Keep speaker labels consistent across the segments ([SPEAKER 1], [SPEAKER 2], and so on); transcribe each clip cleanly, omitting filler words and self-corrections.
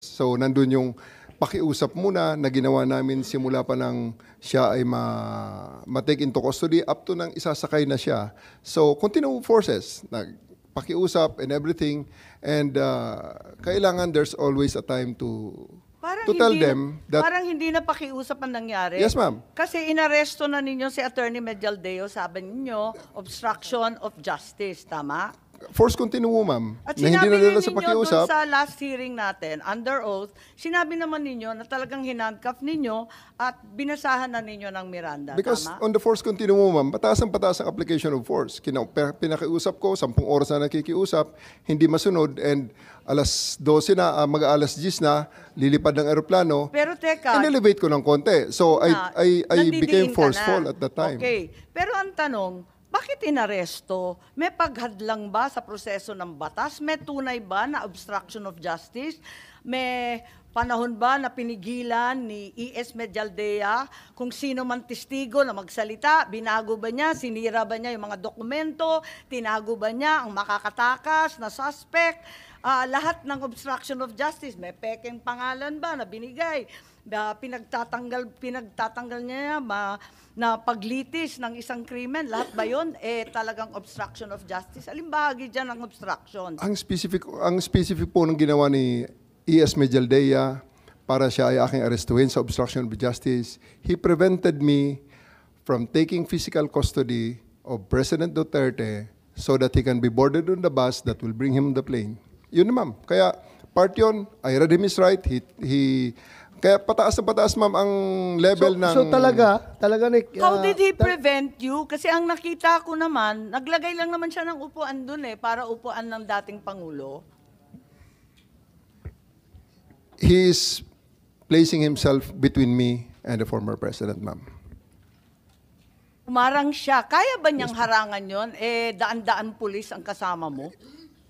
[SPEAKER 1] So nandun yung pakiusap muna na ginawa namin simula pa nang siya ay ma-take into custody up to nang isasakay na siya. So continuing forces, pakiusap and everything, and kailangan there's always a time to tell them that...
[SPEAKER 2] Parang hindi na pakiusap ang nangyari.
[SPEAKER 1] Yes, ma'am.
[SPEAKER 2] Kasi inaresto na ninyo si Attorney Medialdeo, sabi ninyo, obstruction of justice, tama?
[SPEAKER 1] Force continuum, ma'am.
[SPEAKER 2] At
[SPEAKER 1] Na hindi
[SPEAKER 2] sinabi
[SPEAKER 1] na nila
[SPEAKER 2] ninyo
[SPEAKER 1] sa pakiusap.
[SPEAKER 2] doon sa last hearing natin, under oath, sinabi naman ninyo na talagang hinandcuff ninyo at binasahan na ninyo ng Miranda,
[SPEAKER 1] Because
[SPEAKER 2] tama?
[SPEAKER 1] on the force continuum, ma'am, pataas ang application of force. Pinakiusap ko, 10 oras na nakikiusap, hindi masunod, and alas 12 na, mag-alas 10 na, lilipad ng aeroplano,
[SPEAKER 2] Pero teka,
[SPEAKER 1] in-elevate ko ng konti. So I became
[SPEAKER 2] nandidiin ka
[SPEAKER 1] forceful
[SPEAKER 2] na.
[SPEAKER 1] at that time.
[SPEAKER 2] Okay. Pero ang tanong, bakit inaresto? May paghadlang ba sa proseso ng batas? May tunay ba na obstruction of justice? May panahon ba na pinigilan ni E.S. Medialdea kung sino man testigo na magsalita? Binago ba niya? Sinira ba niya yung mga dokumento? Tinago ba niya ang makakatakas na suspect? Lahat ng obstruction of justice, may pekeng pangalan ba na binigay? Pinagtatanggal niya na paglitis ng isang krimen, lahat ba yun? Talagang obstruction of justice. Alin bahagi dyan ang obstruction?
[SPEAKER 1] Ang specific po ng ginawa ni E.S. Medialdea para siya ay aking arestuhin sa obstruction of justice, he prevented me from taking physical custody of President Duterte so that he can be boarded on the bus that will bring him on the plane. Yun na, ma'am. Kaya part yun, I read him his right. Kaya pataas na pataas, ma'am, ang level ng...
[SPEAKER 3] So talaga
[SPEAKER 2] How did he prevent you? Kasi ang nakita ko naman, naglagay lang naman siya ng upuan dun para upuan ng dating Pangulo.
[SPEAKER 1] He is placing himself between me and the former president, ma'am.
[SPEAKER 2] Umarang siya. Kaya ba niyang harangan yon? Daan-daan pulis ang kasama mo?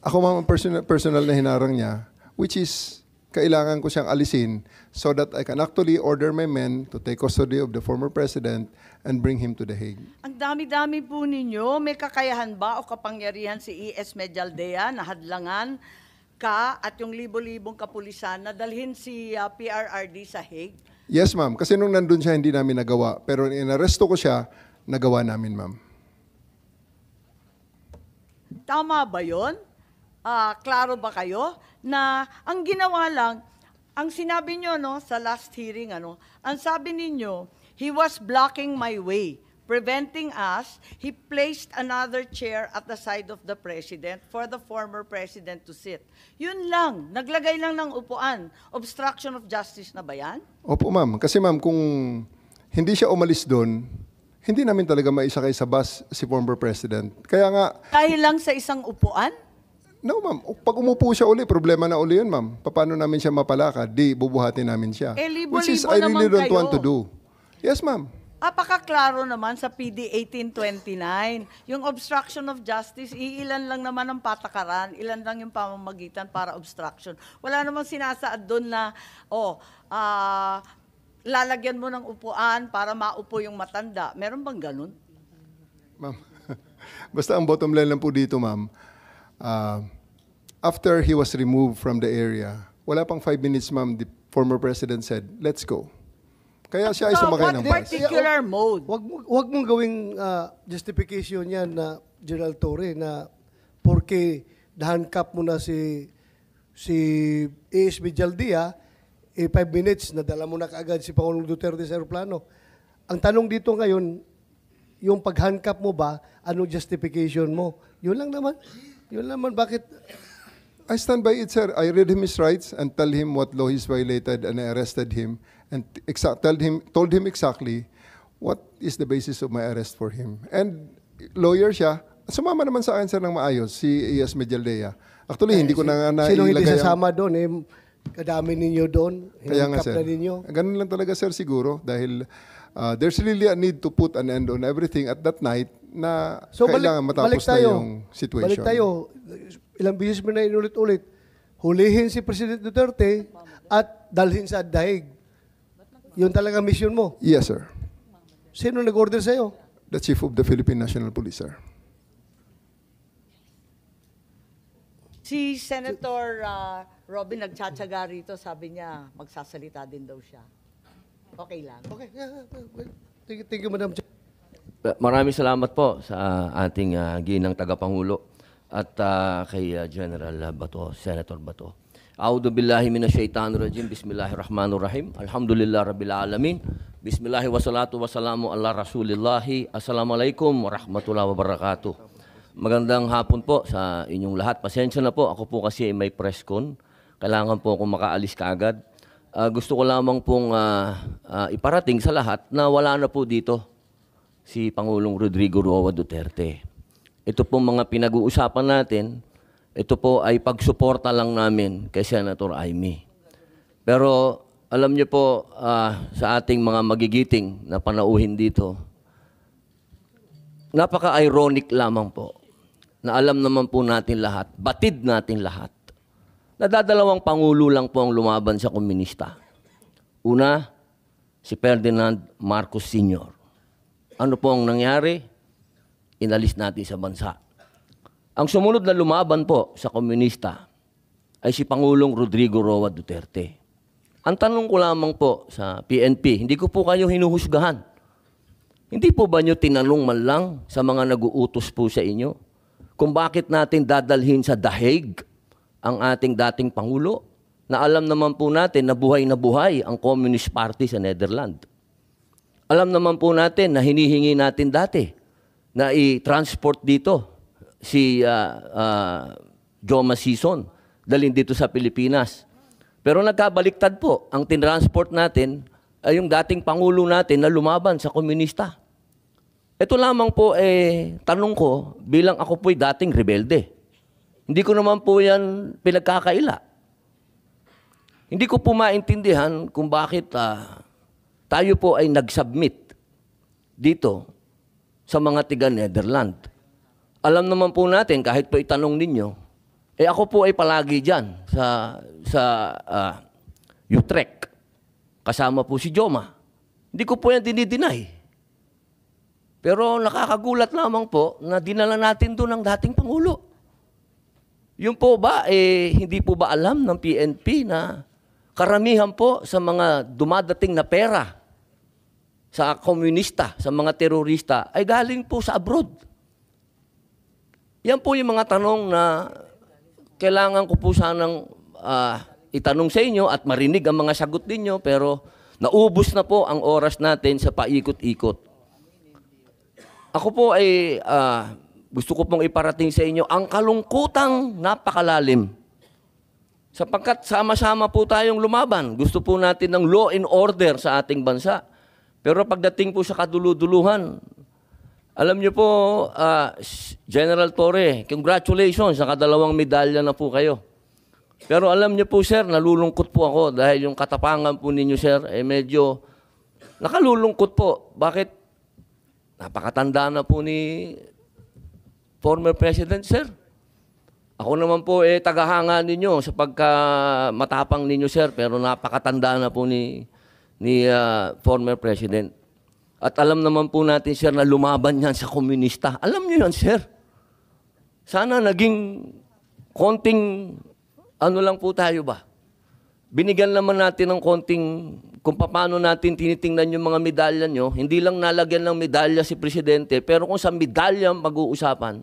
[SPEAKER 1] Ako, ma'am, personal na hinarang niya, which is kailangan ko siyang alisin so that I can actually order my men to take custody of the former president and bring him to The Hague.
[SPEAKER 2] Ang dami-dami po ninyo. May kakayahan ba o kapangyarihan si E.S. Medialdea na hadlangan ka at yung libo-libong kapulisan na dalhin si PRRD sa Hague?
[SPEAKER 1] Yes, ma'am. Kasi nung nandun siya, hindi namin nagawa. Pero inaresto ko siya, nagawa namin, ma'am.
[SPEAKER 2] Tama ba yun? Klaro ba kayo na ang ginawa lang, ang sinabi nyo sa last hearing, ang sabi ninyo, he was blocking my way, preventing us. He placed another chair at the side of the president for the former president to sit. Yun lang, naglagay lang ng upuan. Obstruction of justice na ba yan?
[SPEAKER 1] Opo, ma'am. Kasi, ma'am, kung hindi siya umalis doon, hindi namin talaga maisakay sa bus si former president. Kaya nga...
[SPEAKER 2] Dahil lang sa isang upuan?
[SPEAKER 1] No, ma'am. Pag umupo siya uli, problema na uli yun, ma'am. Paano namin siya mapalakad? Di, bubuhatin namin siya.
[SPEAKER 2] Libo-libo
[SPEAKER 1] Which is, I really
[SPEAKER 2] naman
[SPEAKER 1] don't
[SPEAKER 2] kayo.
[SPEAKER 1] want to do. Yes, ma'am.
[SPEAKER 2] Apakaklaro naman sa PD 1829. Yung obstruction of justice, ilan lang naman ang patakaran, ilan lang yung pamamagitan para obstruction. Wala namang sinasaad doon na, lalagyan mo ng upuan para maupo yung matanda. Meron bang ganun?
[SPEAKER 1] Ma'am, basta ang bottom line lang po dito, ma'am, after he was removed from the area, wala pang 5 minutes, ma'am, the former president said, let's go. Kaya siya ay sumakay ng
[SPEAKER 2] What
[SPEAKER 1] bus.
[SPEAKER 2] particular mode?
[SPEAKER 3] Wag mong gawing justification yan na General Torre na porque nahandcuff mo na si A.S. Medialdea, 5 minutes, nadala mo na kaagad si Pangulong Duterte sa aeroplano. Ang tanong dito ngayon, yung pag-handcuff mo ba, ano justification mo? Yun lang naman, bakit?
[SPEAKER 1] I stand by it, sir. I read him his rights and tell him what law he's violated, and I arrested him and told him exactly what is the basis of my arrest for him. And lawyer siya, sumama naman sa akin, sir, ng maayos, si E.S. Medialdea. Actually, hindi ko na nailagay.
[SPEAKER 3] Sino hindi sasama doon? Kadami ninyo doon,
[SPEAKER 1] Kaya nga, sir.
[SPEAKER 3] na ninyo.
[SPEAKER 1] Ganun lang talaga, sir, siguro. Dahil there's really a need to put an end on everything at that night na kailangan matapos na yung situation.
[SPEAKER 3] Balik tayo. Ilang beses mo na inulit-ulit. Hulihin si President Duterte at dalhin sa daig. Yun talaga mission mo.
[SPEAKER 1] Yes, sir.
[SPEAKER 3] Sino nag-order sa'yo?
[SPEAKER 1] The Chief of the Philippine National Police, sir.
[SPEAKER 2] Si Senator Robin nagtsatsaga rito, sabi niya, magsasalita din daw siya. Okay lang.
[SPEAKER 3] Okay. Thank you, Madam Chair.
[SPEAKER 4] Maraming salamat po sa ating ginang tagapangulo at kay General Bato, Senator Bato. A'udhu billahi minasyaitanir rajim. Bismillahirrahmanirrahim. Alhamdulillah rabbil alamin. Bismillahi wassalatu wassalamu ala Rasulillahi. Assalamualaikum warahmatullahi wabarakatuh. Magandang hapon po sa inyong lahat. Pasensya na po, ako po kasi may press con. Kailangan po akong makaalis kaagad. Gusto ko lamang pong iparating sa lahat na wala na po dito si Pangulong Rodrigo Roa Duterte. Ito pong mga pinag-uusapan natin, ito po ay pagsuporta lang namin kay Senator Amy. Pero alam niyo po, sa ating mga magigiting na panauhin dito, napaka-ironic lamang po na alam naman po natin lahat, batid natin lahat, nadadalawang pangulo lang po ang lumaban sa komunista. Una, si Ferdinand Marcos Sr. Ano po ang nangyari? Inalis natin sa bansa. Ang sumunod na lumaban po sa komunista ay si Pangulong Rodrigo Roa Duterte. Ang tanong ko lamang po sa PNP, hindi ko po kayo hinuhusgahan. Hindi po ba nyo tinanong man lang sa mga nag-uutos po sa inyo kung bakit natin dadalhin sa The Hague ang ating dating Pangulo na alam naman po natin na buhay ang Communist Party sa Netherlands. Alam naman po natin na hinihingi natin dati na i-transport dito si Joma Sison, dalhin dito sa Pilipinas. Pero nagkabaliktad po, ang tinransport natin ay yung dating Pangulo natin na lumaban sa komunista. Ito lamang po, tanong ko, bilang ako po'y dating rebelde. Hindi ko naman po yan pinagkakaila. Hindi ko po maintindihan kung bakit tayo po ay nag-submit dito sa mga tiga-Netherlands. Alam naman po natin, kahit po itanong ninyo, ako po ay palagi dyan sa Utrecht. Kasama po si Joma. Hindi ko po yan dinideny. Pero nakakagulat lamang po na dinala natin doon ang dating Pangulo. Yung po ba, hindi po ba alam ng PNP na karamihan po sa mga dumadating na pera sa komunista, sa mga terorista, ay galing po sa abroad. Yan po yung mga tanong na kailangan ko po sanang itanong sa inyo at marinig ang mga sagot ninyo, pero naubos na po ang oras natin sa paikot-ikot. Ako po ay gusto ko pong iparating sa inyo ang kalungkutang napakalalim. Sapagkat sama-sama po tayong lumaban. Gusto po natin ng law and order sa ating bansa. Pero pagdating po sa kaduluduluhan, alam niyo po, General Torre, congratulations, nakadalawang medalya na po kayo. Pero alam niyo po, sir, nalulungkot po ako dahil yung katapangan po ninyo, sir, medyo nakalulungkot po. Bakit? Napakatanda na po ni former President, sir. Ako naman po, tagahanga ninyo sa pagkamatapang ninyo, sir, pero napakatanda na po ni former President. At alam naman po natin, sir, na lumaban yan sa komunista. Alam niyo yan, sir. Sana naging konting, ano lang po tayo ba? Binigyan naman natin ng konting, kung paano natin tinitingnan yung mga medalya nyo, hindi lang nalagyan ng medalya si Presidente, pero kung sa medalya mag-uusapan,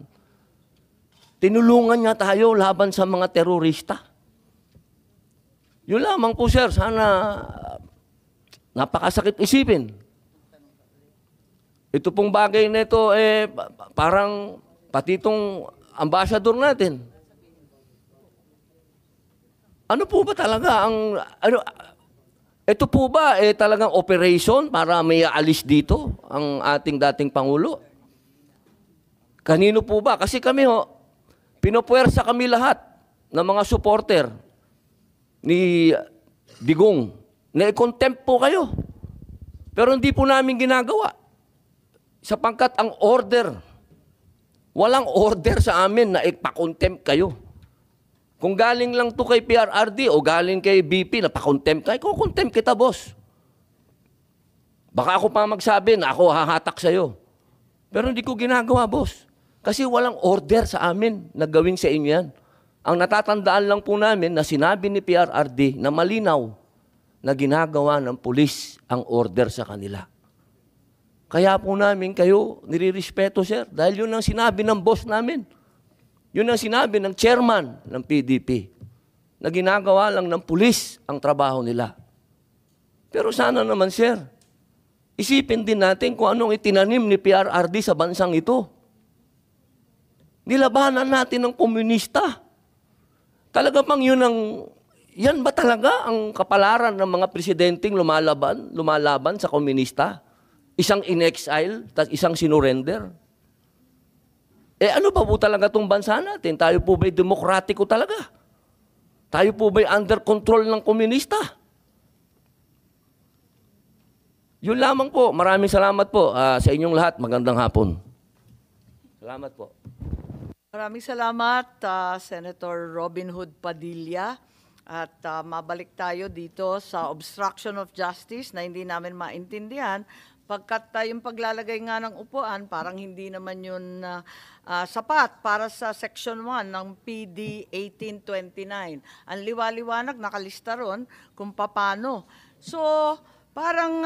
[SPEAKER 4] tinulungan niya tayo laban sa mga terorista. Yun lamang po, sir. Sana napakasakit isipin. Ito pong bagay na ito, parang pati itong ambassador natin. Ano po ba talaga ang... ito po ba talagang operation para may aalis dito ang ating dating Pangulo? Kanino po ba? Kasi kami pinopuwersa kami lahat ng mga supporter ni Digong na i-contempt po kayo. Pero hindi po namin ginagawa. Sapagkat ang order, walang order sa amin na ipakontempt kayo. Kung galing lang to kay PRRD o galing kay BP na pakontempt kayo, kukontempt kita, boss. Baka ako pa magsabi na ako hahatak sa'yo. Pero hindi ko ginagawa, boss. Kasi walang order sa amin na gawin sa inyo yan. Ang natatandaan lang po namin na sinabi ni PRRD na malinaw na ginagawa ng pulis ang order sa kanila. Kaya po namin kayo nirirespeto, sir, dahil yun ang sinabi ng boss namin. Yun ang sinabi ng chairman ng PDP, na ginagawa lang ng pulis ang trabaho nila. Pero sana naman, sir, isipin din natin kung anong itinanim ni PRRD sa bansang ito. Nilabanan natin ng komunista. Talaga bang yan ba talaga ang kapalaran ng mga presidenteng lumalaban sa komunista? Isang in-exile, isang sinurrender? Ano pa po talaga itong bansa natin? Tayo po ba'y demokratiko talaga? Tayo po ba'y under control ng komunista? Yun lamang po. Maraming salamat po sa inyong lahat. Magandang hapon. Salamat po.
[SPEAKER 2] Maraming salamat, Senator Robin Hood Padilla. At mabalik tayo dito sa obstruction of justice na hindi namin maintindihan. Pagkat yung paglalagay nga ng upuan, parang hindi naman yun sapat para sa Section 1 ng PD 1829. Ang liwaliwanag, nakalista ron kung paano. So, parang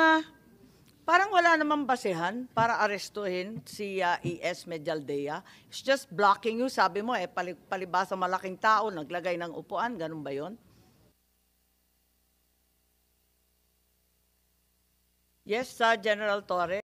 [SPEAKER 2] wala namang basehan para arestuhin si E.S. Medialdea. It's just blocking you. Sabi mo, palibasa malaking tao, naglagay ng upuan. Ganun ba yun? Yes, General Torre.